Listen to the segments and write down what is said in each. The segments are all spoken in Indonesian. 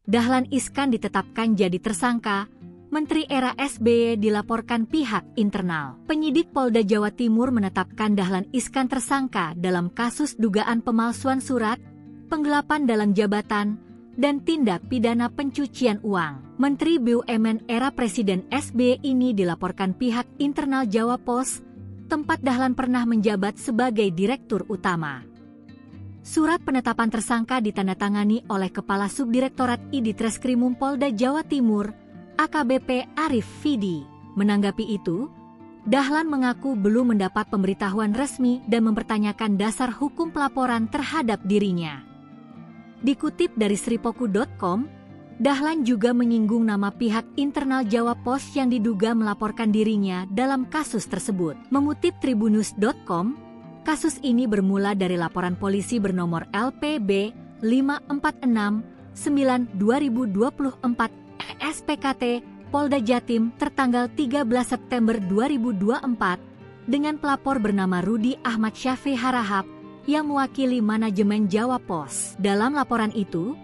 Dahlan Iskan ditetapkan jadi tersangka, Menteri era SBY dilaporkan pihak internal. Penyidik Polda Jawa Timur menetapkan Dahlan Iskan tersangka dalam kasus dugaan pemalsuan surat, penggelapan dalam jabatan, dan tindak pidana pencucian uang. Menteri BUMN era Presiden SBY ini dilaporkan pihak internal Jawa Pos, tempat Dahlan pernah menjabat sebagai Direktur Utama. Surat penetapan tersangka ditandatangani oleh Kepala Subdirektorat I Ditreskrimum Polda Jawa Timur, AKBP Arif Fidi. Menanggapi itu, Dahlan mengaku belum mendapat pemberitahuan resmi dan mempertanyakan dasar hukum pelaporan terhadap dirinya. Dikutip dari sripoku.com, Dahlan juga menyinggung nama pihak internal Jawa Pos yang diduga melaporkan dirinya dalam kasus tersebut. Mengutip tribunnews.com, kasus ini bermula dari laporan polisi bernomor LPB 546/9/2024 SPKT Polda Jatim tertanggal 13 September 2024 dengan pelapor bernama Rudi Ahmad Syafi Harahap yang mewakili manajemen Jawa Pos. Dalam laporan itu,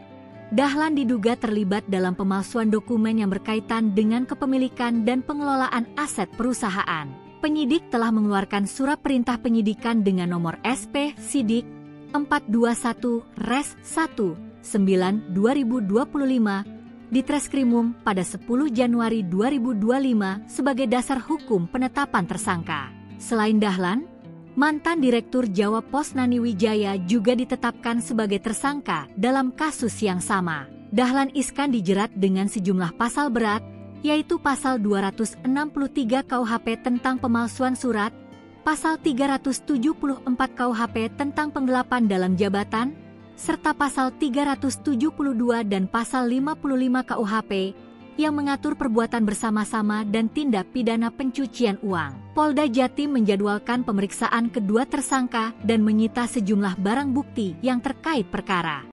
Dahlan diduga terlibat dalam pemalsuan dokumen yang berkaitan dengan kepemilikan dan pengelolaan aset perusahaan. Penyidik telah mengeluarkan surat perintah penyidikan dengan nomor SP Sidik 421-1/9/2025 di Treskrimum pada 10 Januari 2025 sebagai dasar hukum penetapan tersangka. Selain Dahlan, mantan Direktur Jawa Pos Nani Wijaya juga ditetapkan sebagai tersangka dalam kasus yang sama. Dahlan Iskan dijerat dengan sejumlah pasal berat, yaitu pasal 263 KUHP tentang pemalsuan surat, pasal 374 KUHP tentang penggelapan dalam jabatan, serta pasal 372 dan pasal 55 KUHP yang mengatur perbuatan bersama-sama dan tindak pidana pencucian uang. Polda Jatim menjadwalkan pemeriksaan kedua tersangka dan menyita sejumlah barang bukti yang terkait perkara.